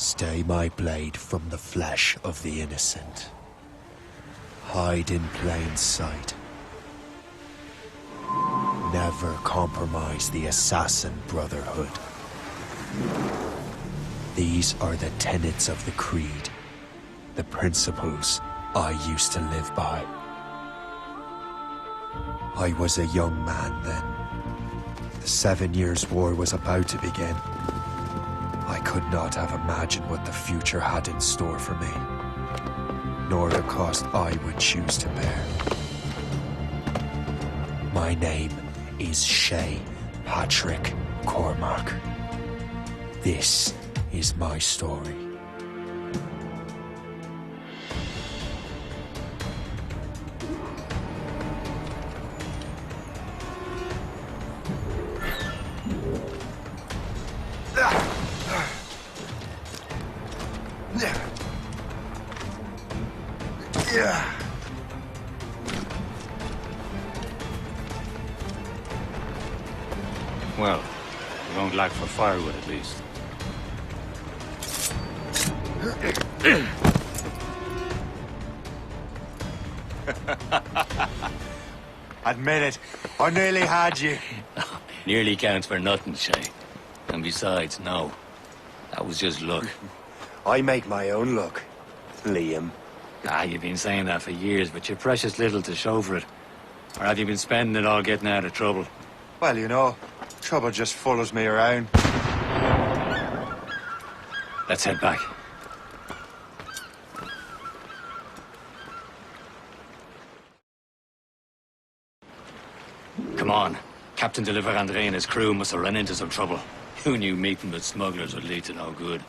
Stay my blade from the flesh of the innocent. Hide in plain sight. Never compromise the Assassin Brotherhood. These are the tenets of the Creed, the principles I used to live by. I was a young man then. The 7 Years' War was about to begin. I could not have imagined what the future had in store for me, nor the cost I would choose to bear. My name is Shay Patrick Cormac. This is my story. Well, we won't lack for firewood at least. Admit it, I nearly had you. Nearly counts for nothing, Shay. And besides, no. That was just luck. I make my own luck, Liam. Ah, you've been saying that for years, but you're precious little to show for it. Or have you been spending it all getting out of trouble? Well, you know, trouble just follows me around. Let's head back. Come on. Captain de Andre and his crew must have run into some trouble. Who knew meeting with smugglers would lead to no good?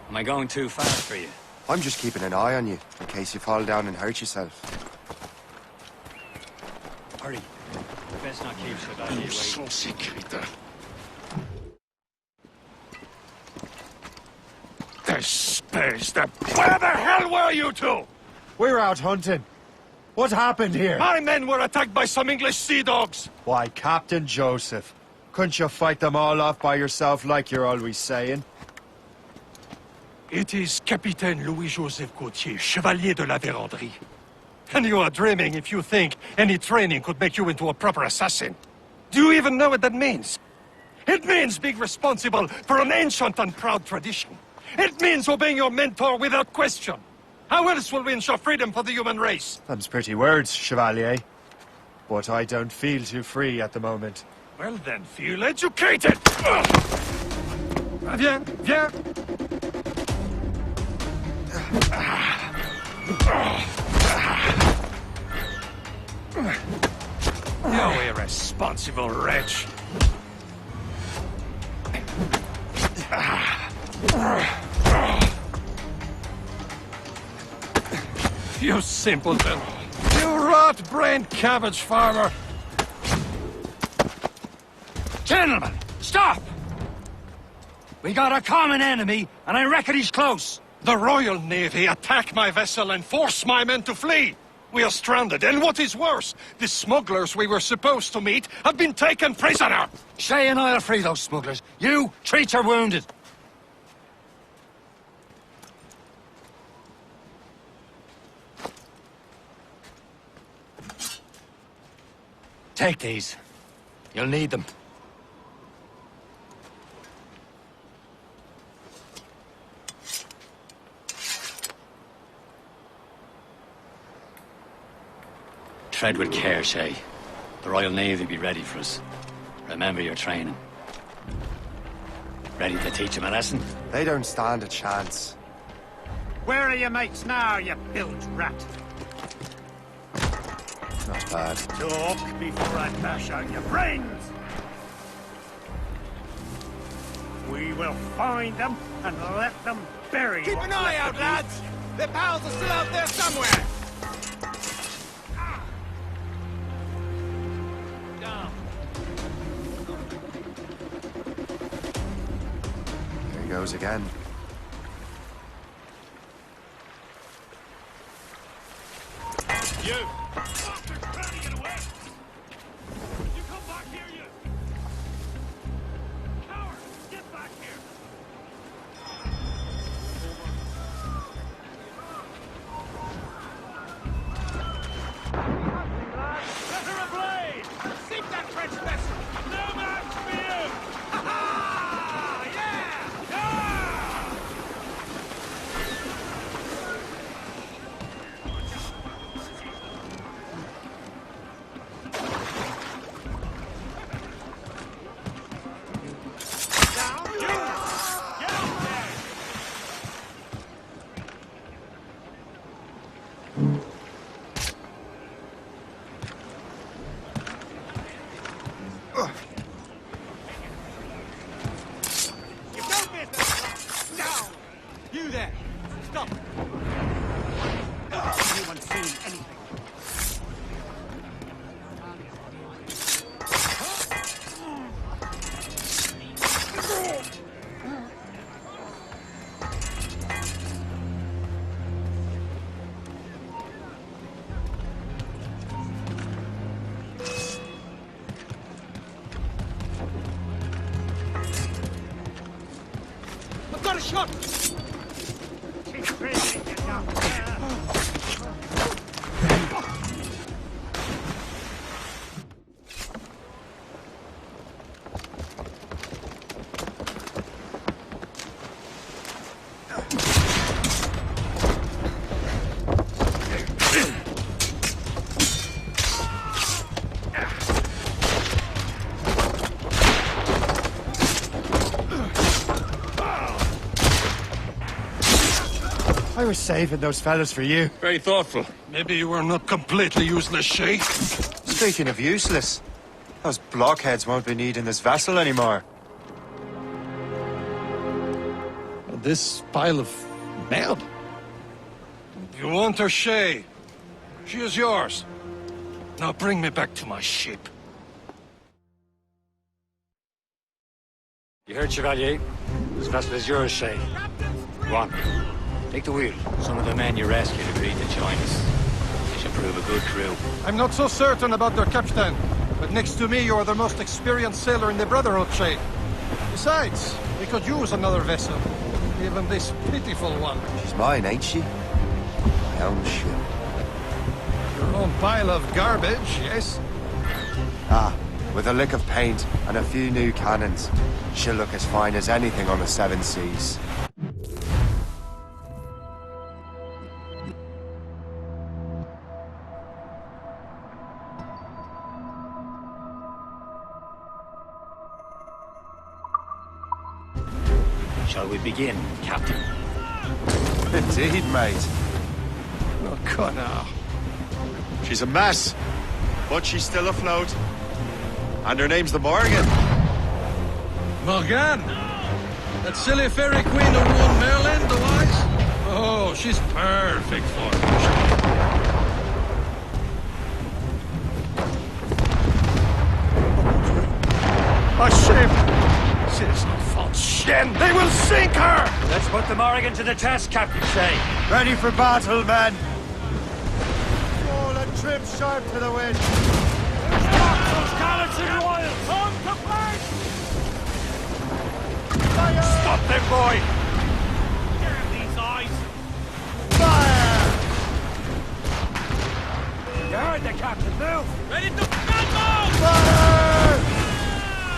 Am I going too fast for you? I'm just keeping an eye on you, in case you fall down and hurt yourself. Hurry. Best not keep Chevalier waiting. Saucy creature. The space, Where the hell were you two? We're out hunting. What happened here? My men were attacked by some English sea dogs. Why, Captain Joseph, couldn't you fight them all off by yourself like you're always saying? It is Capitaine Louis-Joseph Gauthier, Chevalier de la Vérendrye. And you are dreaming if you think any training could make you into a proper assassin. Do you even know what that means? It means being responsible for an ancient and proud tradition. It means obeying your mentor without question. How else will we ensure freedom for the human race? Them's pretty words, Chevalier. But I don't feel too free at the moment. Well then, feel educated! Viens, viens! You irresponsible wretch! You simpleton! You rot-brained cabbage farmer! Gentlemen, stop! We got a common enemy, and I reckon he's close. The Royal Navy attack my vessel and force my men to flee. We are stranded, and what is worse, the smugglers we were supposed to meet have been taken prisoner. Shay and I'll free those smugglers. You treat your wounded. Take these. You'll need them. Tread with care, Shay. The Royal Navy be ready for us. Remember your training. Ready to teach them a lesson? They don't stand a chance. Where are your mates now, you bilge rat? Not bad. Talk before I bash out your brains! We will find them and let them bury Keep an eye out, lads! Their pals are still out there somewhere! Here he goes again. You! Bastard, trying to get away! You come back here, you! Coward! Get back here! Set her ablaze! Sink that French vessel! No match for you! Ha-ha! Yeah! Yeah! Down! You! Get up there! You've no business! Down! You there! Stop! Anyone seen anything? I've got a shot! Keep breathing, you dumb. I was saving those fellas for you. Very thoughtful. Maybe you were not completely useless, Shay. Speaking of useless, those blockheads won't be needing this vessel anymore. This pile of merde? You want her, Shay? She is yours. Now bring me back to my ship. You heard, Chevalier? This vessel is yours, Shay. Go on. Take the wheel. Some of the men you rescued agreed to join us. They should prove a good crew. I'm not so certain about their captain, but next to me you are the most experienced sailor in the Brotherhood, Shay. Besides, we could use another vessel. Even this pitiful one. She's mine, ain't she? My own ship. Your own pile of garbage, yes? Ah, with a lick of paint and a few new cannons, she'll look as fine as anything on the seven seas. Shall we begin, Captain? Indeed, mate. Oh, Connor. She's a mess, but she's still afloat. And her name's the Morgan. Morgan? That silly fairy queen who won Merlin, the wise? Oh, she's perfect for it. A ship! She's no false shin! They will sink her! Let's put the Morrigan to the test, Captain Shay. Ready for battle, men! Roll and trim sharp to the wind! Those gallants and royals! On to flank! Fire! Stop them, boy! Damn these eyes! Fire! You heard the captain. Move! Ready to gunboat! Fire!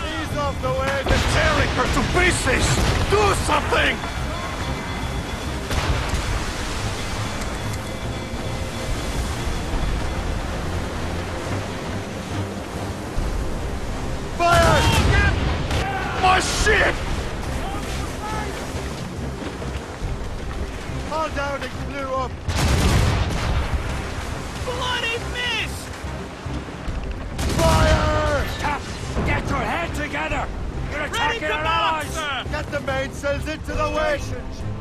Ease off the wind! They're tearing her to pieces! Do something! Fire! My ship! Haul down attacking our allies! Get the mainsails into the wind!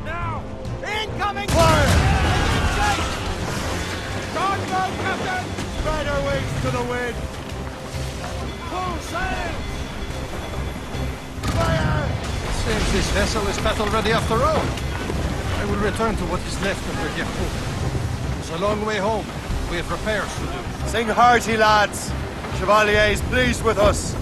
Now! Incoming! Fire! Charge boat, Captain! Spread our wings to the wind! Full sail! Fire! Seems this vessel is battle-ready after all. I will return to what is left of the Yaku. It's a long way home. We have repairs to do. Sing hearty, lads! Chevalier is pleased with us.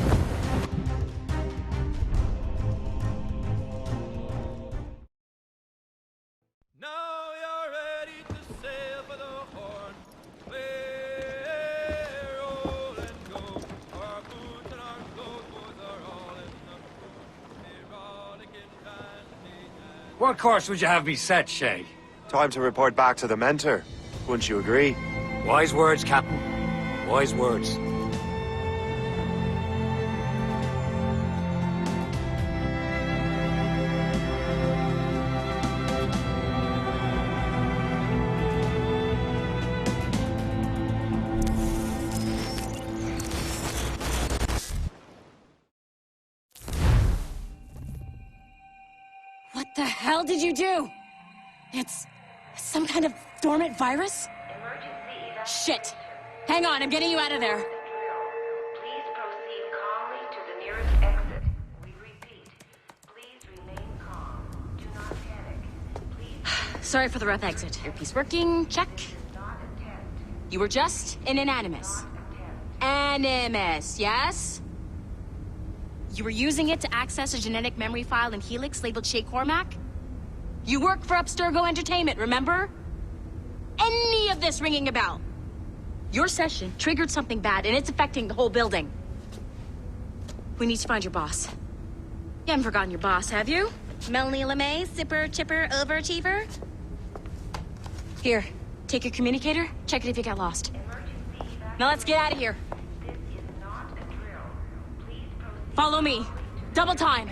Now you're ready to sail for the Horn. Roll and go. Our boots and our clothes are all in the pool. They're rollicking handy and... What course would you have me set, Shay? Time to report back to the mentor. Wouldn't you agree? Wise words, Captain. Wise words. What the hell did you do? It's some kind of dormant virus? Shit! Hang on, I'm getting you out of there. Please proceed calmly to the nearest exit. We repeat, please remain calm. Do not panic. Please Sorry for the rough exit. Earpiece working, check. not attempt. You were just an animus. Animus, yes? You were using it to access a genetic memory file in Helix labeled Shay Cormac? You work for Abstergo Entertainment, remember? Any of this ringing a bell? Your session triggered something bad, and it's affecting the whole building. We need to find your boss. You haven't forgotten your boss, have you? Melanie LeMay, zipper, chipper, overachiever? Here, take your communicator, check it if you got lost. Now let's get out of here. This is not a drill. Please proceed. Follow me. Double time.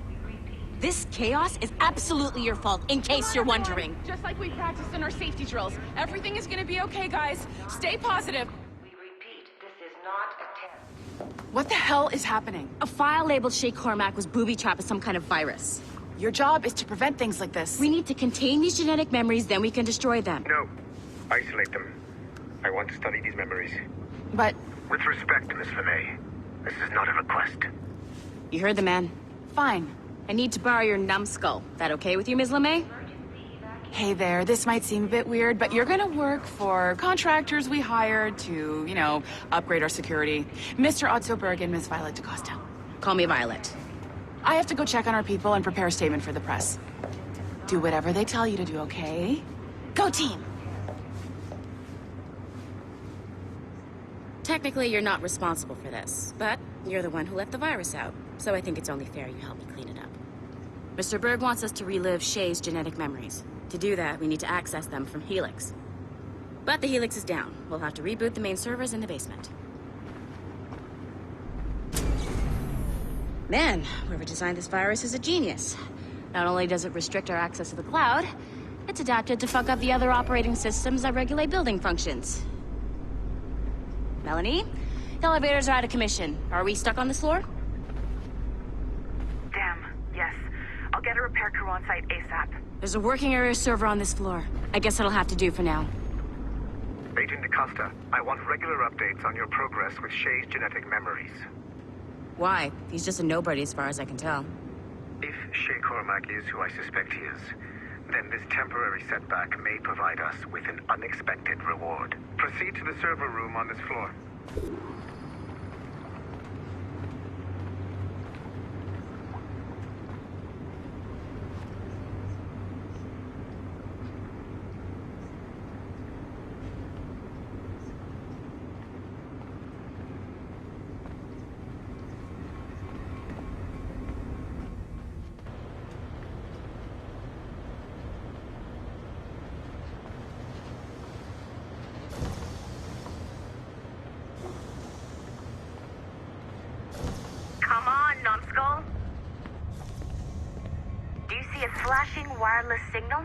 We repeat. This chaos is absolutely your fault, in case you're wondering. Just like we practiced in our safety drills. Everything is gonna be okay, guys. Stay positive. We repeat, this is not a test. What the hell is happening? A file labeled Shay Cormac was booby-trapped with some kind of virus. Your job is to prevent things like this. We need to contain these genetic memories, then we can destroy them. No. Isolate them. I want to study these memories. But With respect, Miss LeMay, this is not a request. You heard the man. fine. I need to borrow your numbskull. That okay with you, Ms. LeMay? Hey there, this might seem a bit weird, but you're gonna work for contractors we hired to, you know, upgrade our security. Mr. Ottoberg and Miss Violet DaCosta. Call me Violet. I have to go check on our people and prepare a statement for the press. Do whatever they tell you to do, okay? Go team! Technically, you're not responsible for this, but you're the one who let the virus out, so I think it's only fair you help me clean it up. Mr. Berg wants us to relive Shay's genetic memories. To do that, we need to access them from Helix. But the Helix is down. We'll have to reboot the main servers in the basement. Man, whoever designed this virus is a genius. Not only does it restrict our access to the cloud, it's adapted to fuck up the other operating systems that regulate building functions. Melanie? The elevators are out of commission. Are we stuck on this floor? Damn, yes. I'll get a repair crew on site ASAP. There's a working area server on this floor. I guess that'll have to do for now. Agent DaCosta, I want regular updates on your progress with Shay's genetic memories. Why? He's just a nobody as far as I can tell. If Shay Cormac is who I suspect he is, then this temporary setback may provide us with an unexpected reward. Proceed to the server room on this floor. Come on, numbskull. Do you see a flashing wireless signal?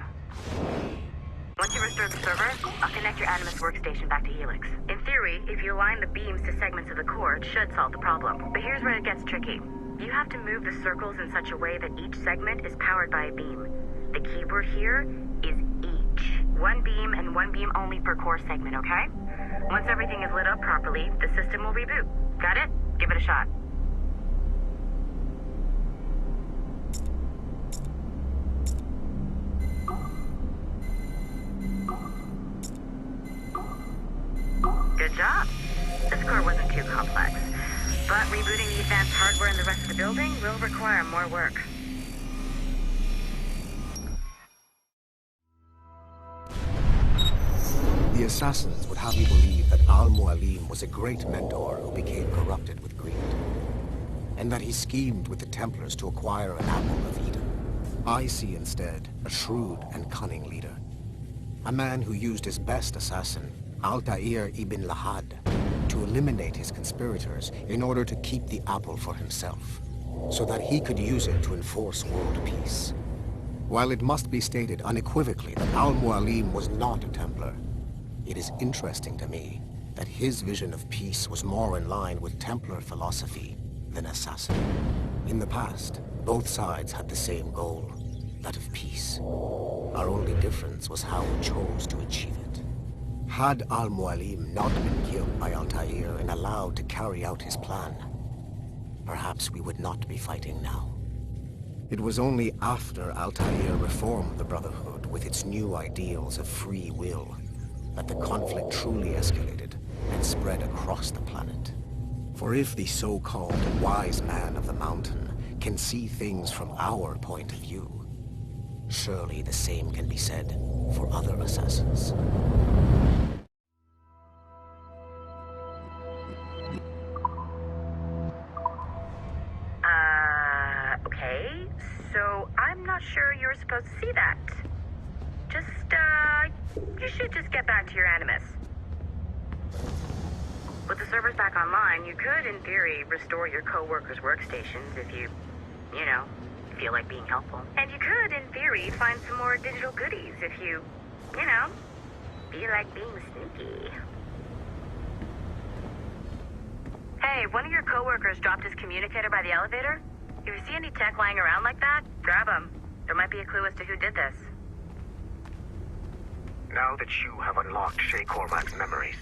Once you restore the server, I'll connect your Animus workstation back to Helix. In theory, if you align the beams to segments of the core, it should solve the problem. But here's where it gets tricky. You have to move the circles in such a way that each segment is powered by a beam. The keyword here is each. One beam and one beam only per core segment, okay? Once everything is lit up properly, the system will reboot. Got it? Give it a shot. Good job. This core wasn't too complex, but rebooting the advanced hardware in the rest of the building will require more work. The assassins would have you believe that Al-Mualim was a great mentor who became corrupted with greed, and that he schemed with the Templars to acquire an apple of Eden. I see instead a shrewd and cunning leader, a man who used his best assassin, Altair ibn Lahad, to eliminate his conspirators in order to keep the apple for himself, so that he could use it to enforce world peace. While it must be stated unequivocally that Al-Mualim was not a Templar, it is interesting to me that his vision of peace was more in line with Templar philosophy than assassin. In the past, both sides had the same goal, that of peace. Our only difference was how we chose to achieve it. Had Al-Mualim not been killed by Altair and allowed to carry out his plan, perhaps we would not be fighting now. It was only after Altair reformed the Brotherhood with its new ideals of free will that the conflict truly escalated and spread across the planet. For if the so-called wise man of the mountain can see things from our point of view, surely the same can be said for other assassins. Okay, so I'm not sure you were supposed to see that. You should just get back to your Animus. With the servers back online, you could, in theory, restore your co-workers' workstations if you feel like being helpful. And you could, in theory, find some more digital goodies if you feel like being sneaky. Hey, one of your co-workers dropped his communicator by the elevator. If you see any tech lying around like that, grab them. There might be a clue as to who did this. Now that you have unlocked Shay Cormac's memories,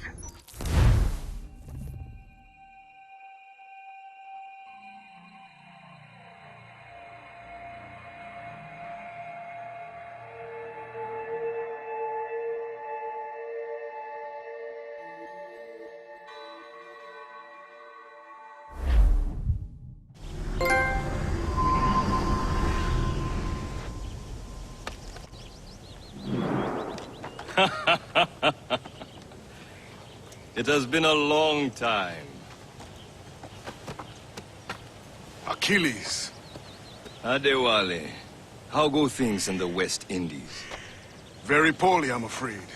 It has been a long time. Achilles. Adewale, how go things in the West Indies? Very poorly, I'm afraid.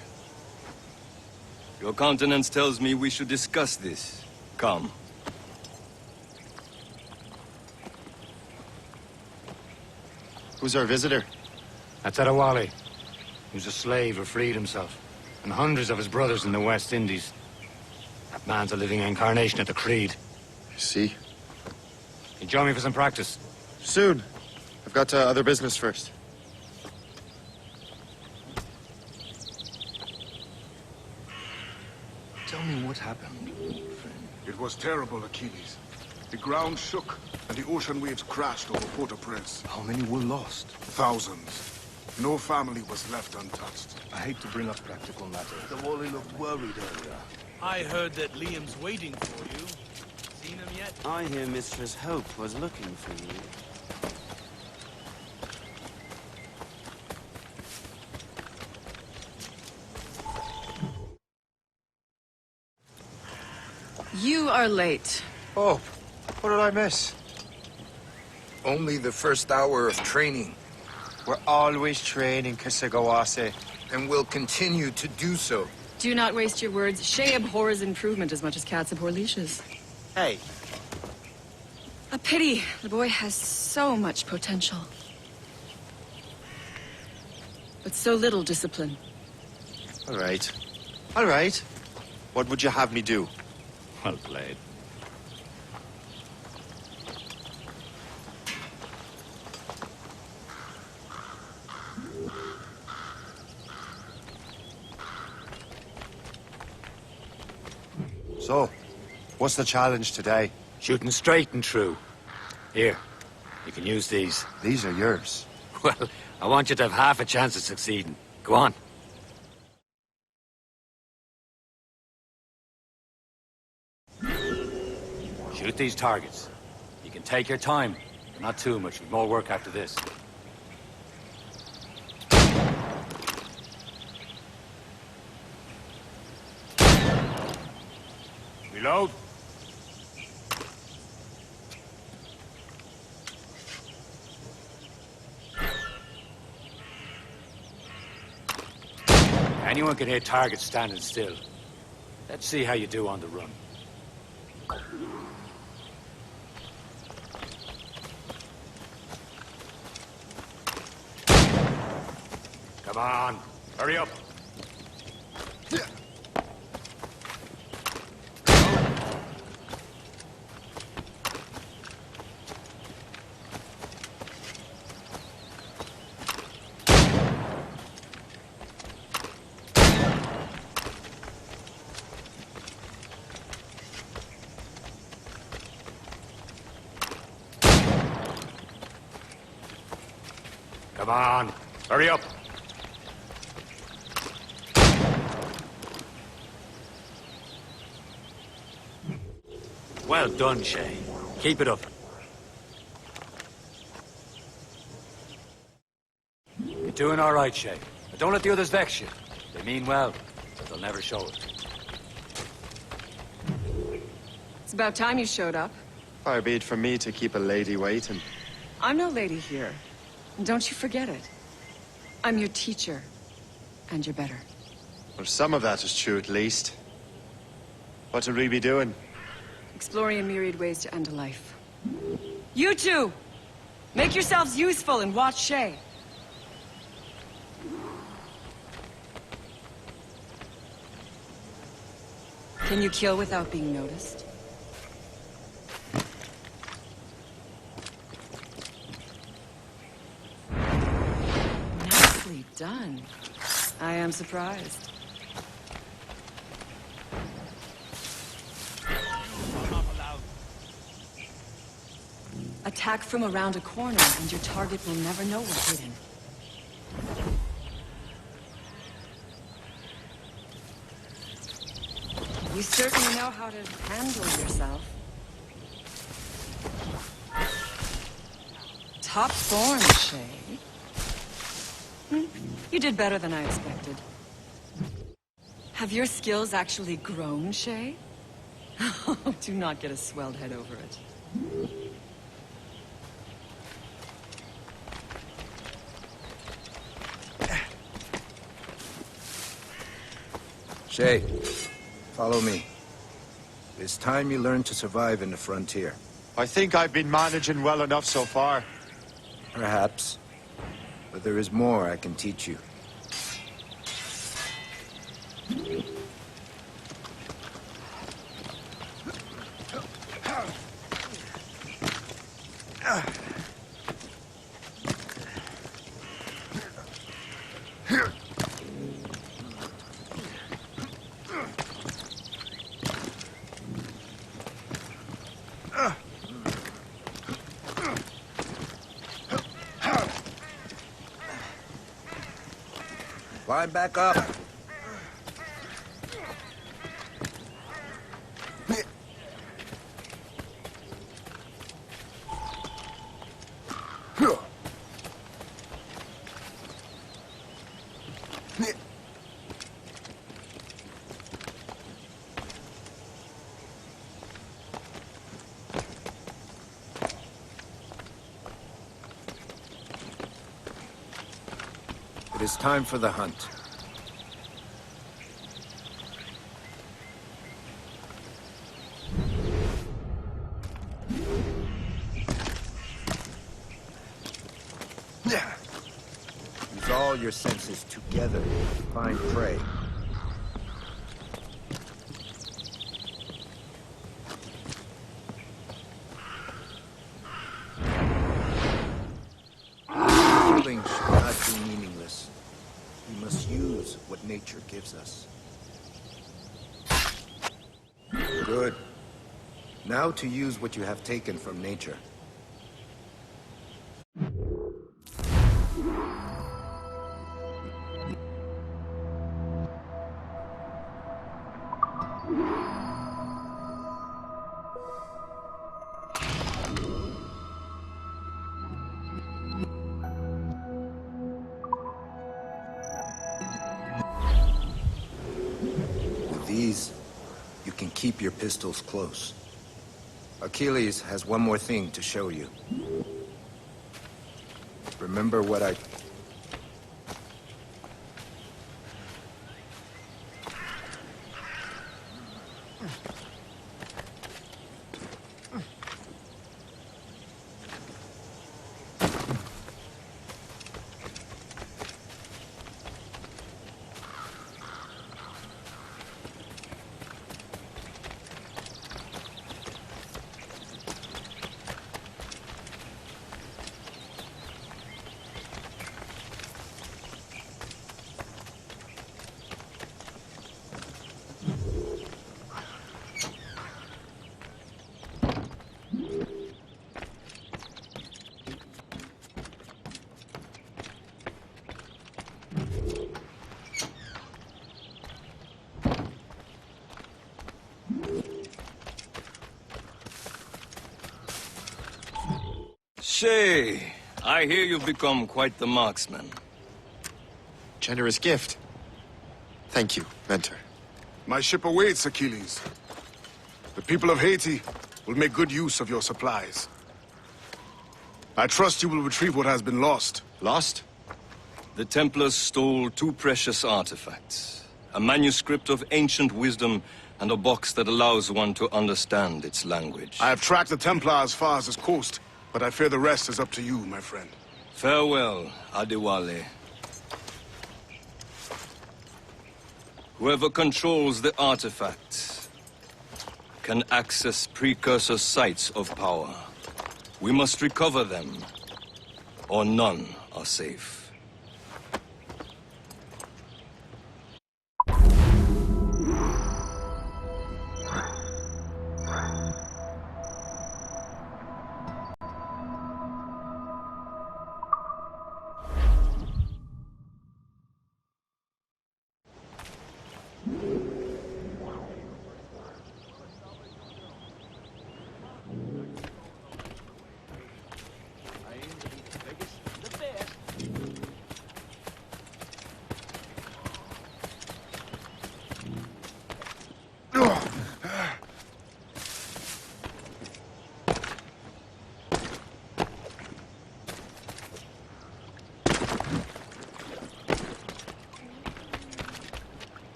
Your countenance tells me we should discuss this. Come. Who's our visitor? That's Adewale. He was a slave who freed himself, and hundreds of his brothers in the West Indies. That man's a living incarnation of the Creed. I see. You join me for some practice? Soon. I've got other business first. Tell me what happened, friend. It was terrible, Achilles. The ground shook, and the ocean waves crashed over Port-au-Prince. How many were lost? Thousands. No family was left untouched. I hate to bring up practical matters. The Wally looked worried earlier. I heard that Liam's waiting for you. Seen him yet? I hear Mistress Hope was looking for you. You are late. Oh, what did I miss? Only the first hour of training. We're always training, Kisagawase. And we'll continue to do so. Do not waste your words. Shay abhors improvement as much as cats abhor leashes. Hey. A pity. The boy has so much potential. But so little discipline. All right. All right. What would you have me do? Well played. So, what's the challenge today? Shooting straight and true. Here, you can use these. These are yours. Well, I want you to have half a chance of succeeding. Go on. Shoot these targets. You can take your time, but not too much. We've more work after this. Reload. Anyone can hit targets standing still. Let's see how you do on the run. Come on, hurry up. Come on, hurry up. Well done, Shay. Keep it up. You're doing all right, Shay. But don't let the others vex you. They mean well, but they'll never show it. It's about time you showed up. Far be it from me to keep a lady waiting. I'm no lady here. And don't you forget it. I'm your teacher. And you're better. Well, some of that is true at least. What will we be doing? Exploring a myriad ways to end a life. You two! Make yourselves useful and watch Shay. Can you kill without being noticed? Nicely done. I am surprised. Attack from around a corner, and your target will never know we're hidden. You certainly know how to handle yourself. Top form, Shay. You did better than I expected. Have your skills actually grown, Shay? Do not get a swelled head over it. Shay, follow me. It's time you learn to survive in the frontier. I think I've been managing well enough so far. Perhaps. But there is more I can teach you. Climb back up. It is time for the hunt. Use all your senses together to find prey. Killing should not be meaningless. We must use what nature gives us. Good. Now to use what you have taken from nature. With these, you can keep your pistols close. Achilles has one more thing to show you. Remember what I... Shay, I hear you've become quite the marksman. Generous gift. Thank you, Mentor. My ship awaits, Achilles. The people of Haiti will make good use of your supplies. I trust you will retrieve what has been lost. Lost? The Templars stole 2 precious artifacts. A manuscript of ancient wisdom and a box that allows one to understand its language. I have tracked the Templars as far as this coast, but I fear the rest is up to you, my friend. Farewell, Adewale. Whoever controls the artifacts can access precursor sites of power. We must recover them, or none are safe.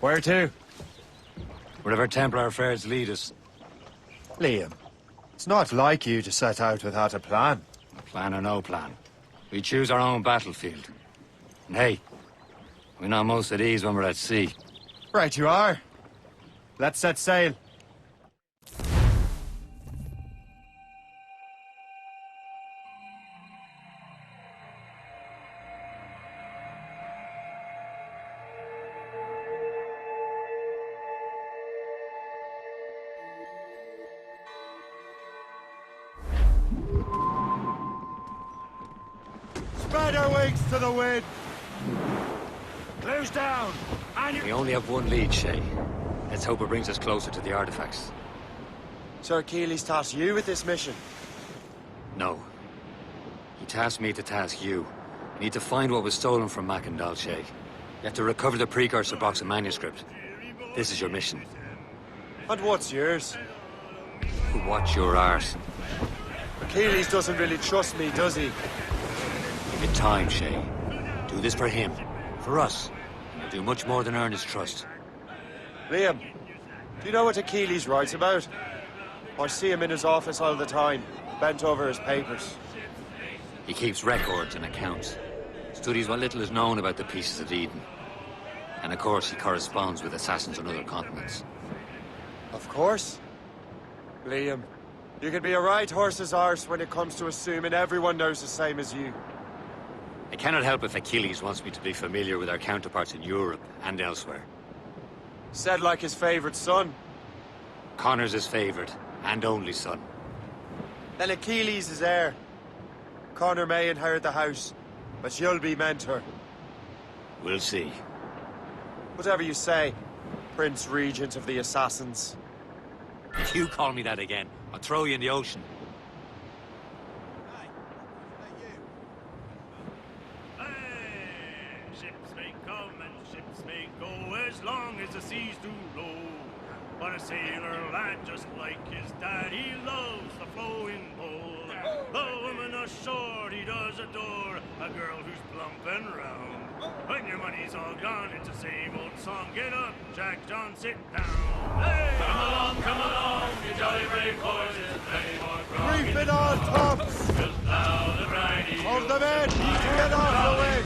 Where to? Wherever Templar affairs lead us. Liam, it's not like you to set out without a plan. Plan or no plan. We choose our own battlefield. And hey, we're not most at ease when we're at sea. Right you are. Let's set sail. Spread our wings to the wind! Close down! We only have one lead, Shay. Let's hope it brings us closer to the artifacts. Sir Achilles tasked you with this mission? No. He tasked me to task you. We need to find what was stolen from Mackandal, Shay. You have to recover the precursor box of manuscript. This is your mission. And what's yours? Watch your arse. Achilles doesn't really trust me, does he? Give it time, Shay. Do this for him. For us. And you'll do much more than earn his trust. Liam, do you know what Achilles writes about? I see him in his office all the time, bent over his papers. He keeps records and accounts. Studies what little is known about the pieces of Eden. And of course, he corresponds with assassins on other continents. Of course. Liam, you can be a right horse's arse when it comes to assuming everyone knows the same as you. I cannot help if Achilles wants me to be familiar with our counterparts in Europe and elsewhere. Said like his favorite son. Connor's his favorite and only son. Then Achilles is heir. Connor may inherit the house, but you'll be mentor. We'll see. Whatever you say, Prince Regent of the Assassins. If you call me that again, I'll throw you in the ocean. Ships may come and ships may go as long as the seas do roll. But a sailor lad just like his dad, he loves the flowing bowl. The woman ashore he does adore, a girl who's plump and round. When your money's all gone, it's the same old song. Get up, Jack John, sit down. Hey! Come along, you jolly brave horses, plenty more grog. Reef it on, tops! Just loud and righty. Hold them in! Get off the way!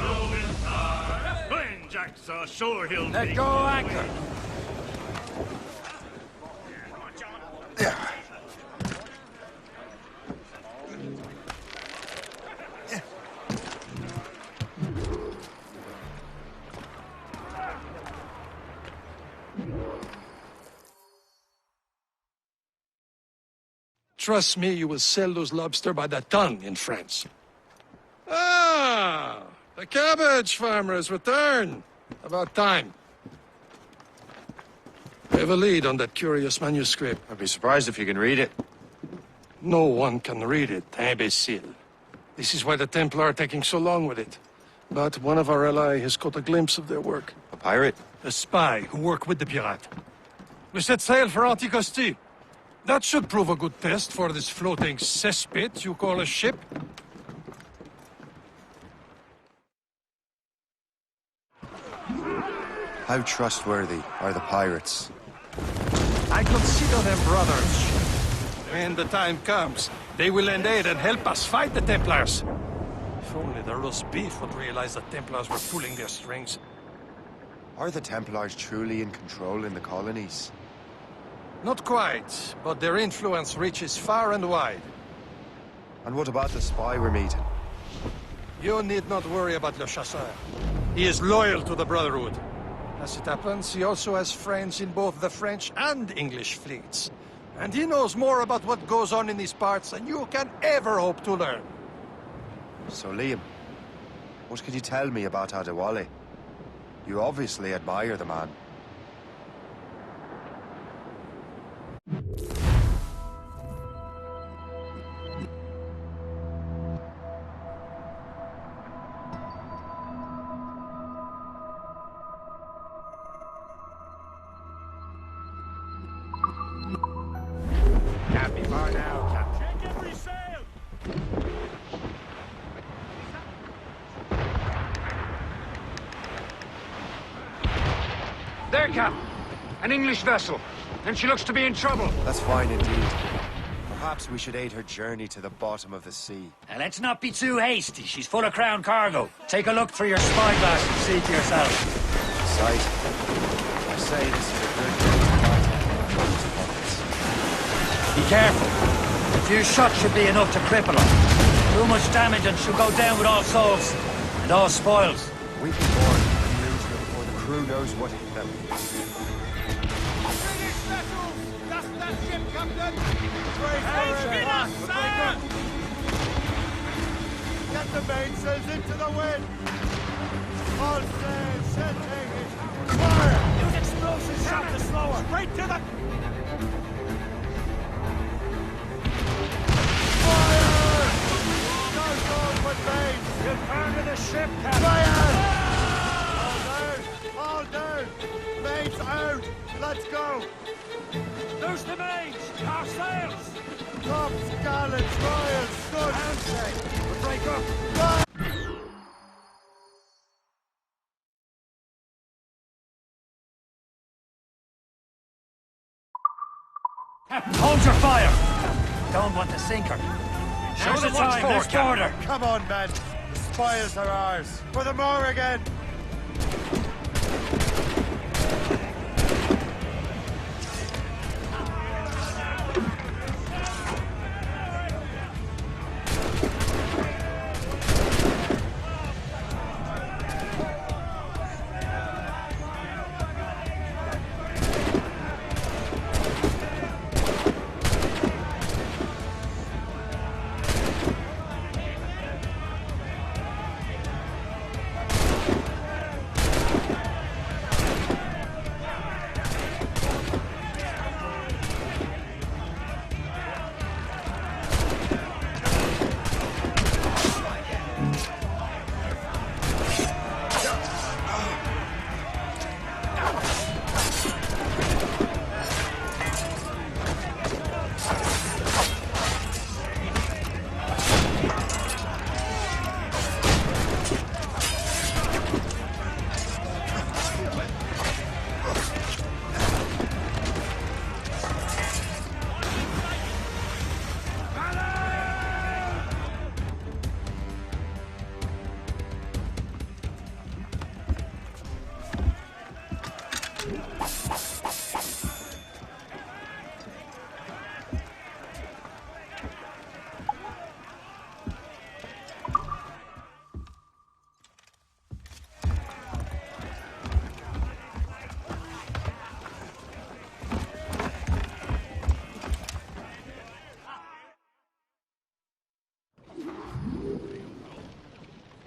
When Jack's ashore, he'll Let go anchor! Trust me, you will sell those lobster by the ton in France. Ah, the cabbage farmer's return. About time. I have a lead on that curious manuscript. I'd be surprised if you can read it. No one can read it, imbecile. This is why the Templars are taking so long with it. But one of our allies has caught a glimpse of their work. A pirate? A spy who worked with the pirate. We set sail for Anticosti. That should prove a good test for this floating cesspit you call a ship. How trustworthy are the pirates? I consider them brothers. When the time comes, they will lend aid and help us fight the Templars. If only the roast beef would realize the Templars were pulling their strings. Are the Templars truly in control in the colonies? Not quite, but their influence reaches far and wide. And what about the spy we're meeting? You need not worry about Le Chasseur. He is loyal to the Brotherhood. As it happens, he also has friends in both the French and English fleets. And he knows more about what goes on in these parts than you can ever hope to learn. So, Liam, what can you tell me about Adewale? You obviously admire the man. Can't be far now, Captain. Check every sail! There, Cap. An English vessel. And she looks to be in trouble. That's fine indeed. Perhaps we should aid her journey to the bottom of the sea. Now, let's not be too hasty. She's full of crown cargo. Take a look through your spyglass and see for yourself. Sight. I say this is a good day to fight those pockets. Be careful. A few shots should be enough to cripple her. Too much damage and she'll go down with all souls and all spoils. We can board and lose her before the crew knows what hit them. British vessels! That's that ship, Captain! Get the mainsails into the wind! All sails, set tankers! Fire! Use explosive shot to slow her! Straight to the... Fire! Don't go with mains! You turn to the ship, Captain! Fire! All down! Mains out! Let's go! Loose the mains! Our sails! Tops, gallants, royals, studs! Handshake! We'll break up! Fire! Hold your fire! Don't want to sink her. Show the time, let's board her! Come on, men! The spoils are ours! For the Morrigan!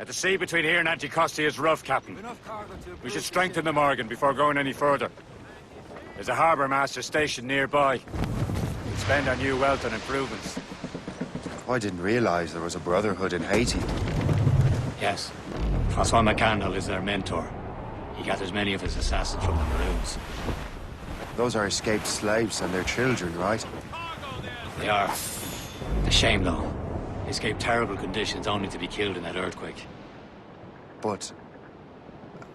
The sea between here and Anticosti is rough, Captain. We should strengthen the Morgan before going any further. There's a harbour master stationed nearby. We'll spend our new wealth on improvements. I didn't realize there was a brotherhood in Haiti. Yes. Francois McCandle is their mentor. He gathers many of his assassins from the Maroons. Those are escaped slaves and their children, right? They are. A shame, though. They escaped terrible conditions only to be killed in that earthquake. But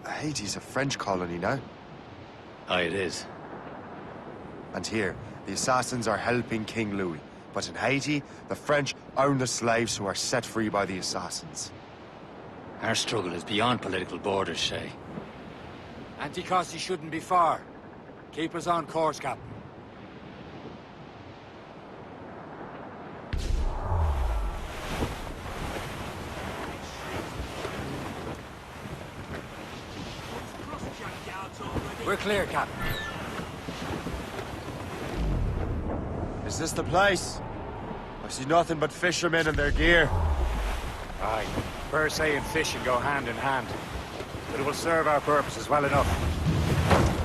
Haiti's a French colony now. Aye, it is. And here, the assassins are helping King Louis. But in Haiti, the French own the slaves who are set free by the assassins. Our struggle is beyond political borders, Shay. Anticosti shouldn't be far. Keep us on course, Captain. We're clear, Captain. Is this the place? I see nothing but fishermen and their gear. Aye. Per se and fishing go hand in hand. But it will serve our purposes well enough.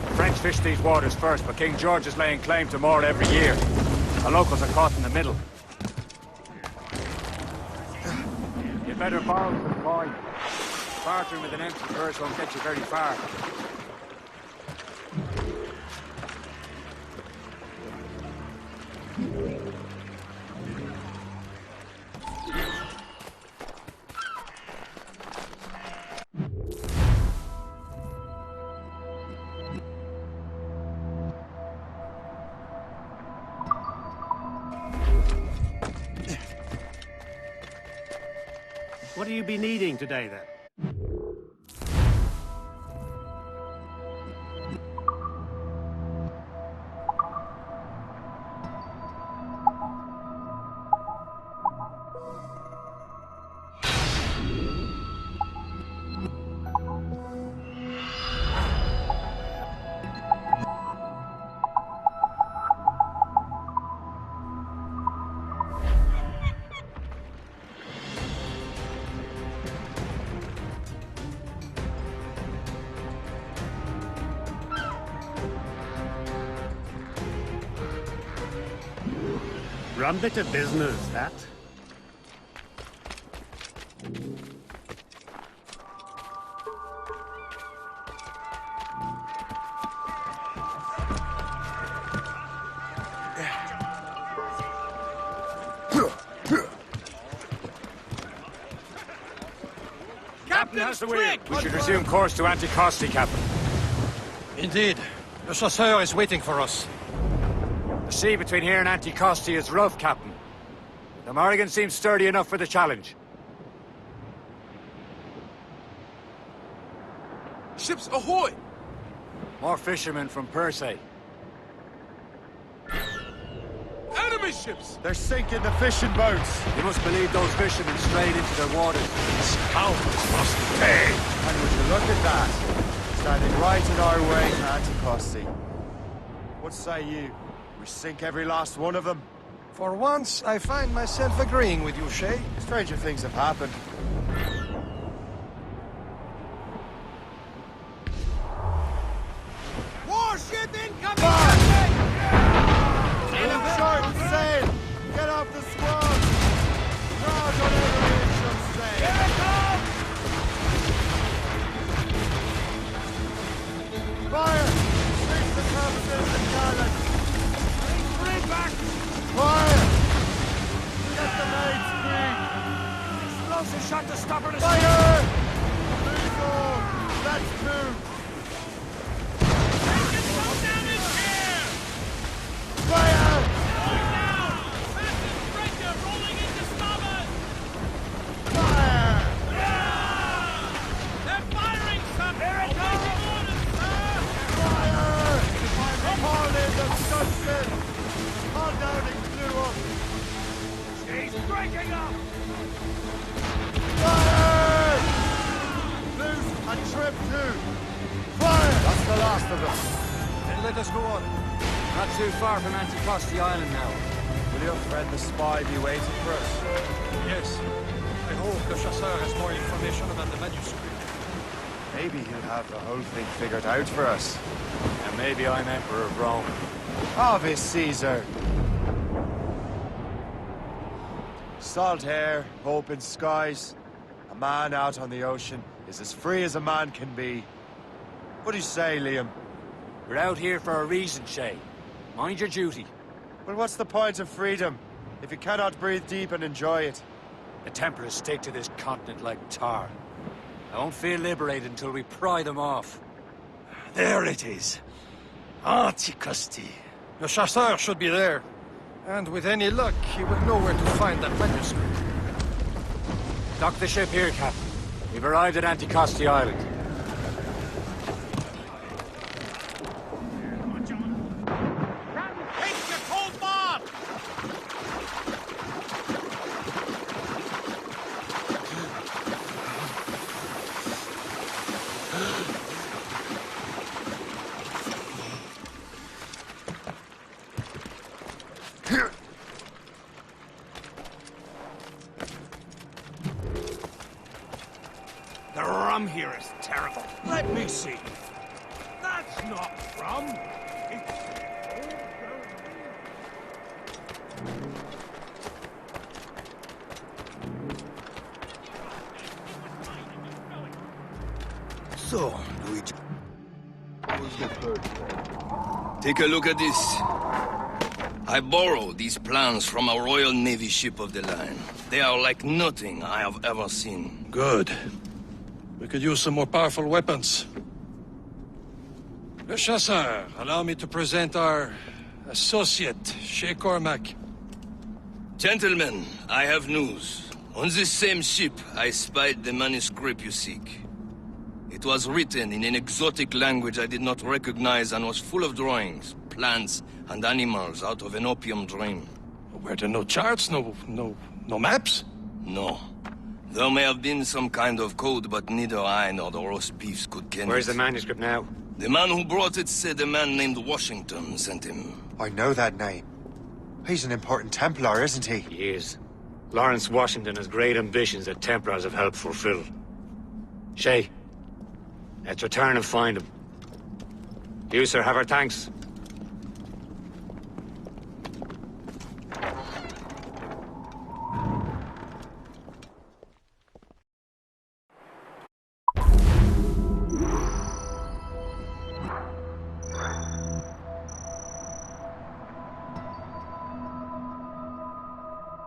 The French fish these waters first, but King George is laying claim to more every year. The locals are caught in the middle. You'd better borrow some coin. Bartering with an empty purse won't get you very far. What do you be needing today, then? Rum bit of business, that. Captain has the wheel. We should resume course to Anticosti, Captain. Indeed. Le chasseur is waiting for us. The sea between here and Anticosti is rough, Captain. The Morrigan seems sturdy enough for the challenge. Ships ahoy! More fishermen from Persay. Enemy ships! They're sinking the fishing boats. You must believe those fishermen strayed into their waters. Scoundrels must pay! And would you look at that? Standing right in our way to Anticosti. What say you? We sink every last one of them? For once, I find myself agreeing with you, Shay. Stranger things have happened. Warship incoming! Sail up short and sail! Get off the squad! Crowd on every inch of sail! Here it comes! Fire! Reach the compasses and Garland! Bring back! Fire! Get the mates free! Explosive shot to stop her to Fire! Move on! Let's move! Fire! Going down! Fastest breaker rolling into starboard! Fire! Yeah! They're firing, sir! Here it comes! Fire! Haul in the sunset! Haul down and blew up! She's breaking up! Fire! Loose and trip too! Fire! That's the last of them. Then let us go on. Not too far from Anticosti Island now. Will your friend the spy be waiting for us? Yes. I hope the chasseur has more information about the manuscript. Maybe he'll have the whole thing figured out for us. And maybe I'm Emperor of Rome. Obvious Caesar. Salt air, open skies. A man out on the ocean is as free as a man can be. What do you say, Liam? We're out here for a reason, Shay. Mind your duty. Well, what's the point of freedom if you cannot breathe deep and enjoy it? The Templars stick to this continent like tar. I won't feel liberated until we pry them off. There it is. Anticosti. The chasseur should be there. And with any luck, he will know where to find that manuscript. Dock the ship here, Captain. We've arrived at Anticosti Island. The rum here is terrible. Let me see. That's not rum. So, Luigi. Take a look at this. I borrowed these plans from a Royal Navy ship of the line. They are like nothing I have ever seen. Good. We could use some more powerful weapons. Le Chasseur, allow me to present our associate, Shay Cormac. Gentlemen, I have news. On this same ship, I spied the manuscript you seek. It was written in an exotic language I did not recognize and was full of drawings, plants, and animals out of an opium dream. Were there no charts, no maps? No. There may have been some kind of code, but neither I nor the roast beefs could ken Where's it. the manuscript now? The man who brought it said a man named Washington sent him. I know that name. He's an important Templar, isn't he? He is. Lawrence Washington has great ambitions that Templars have helped fulfill. Shay, let's return and find him. You, sir, have our thanks.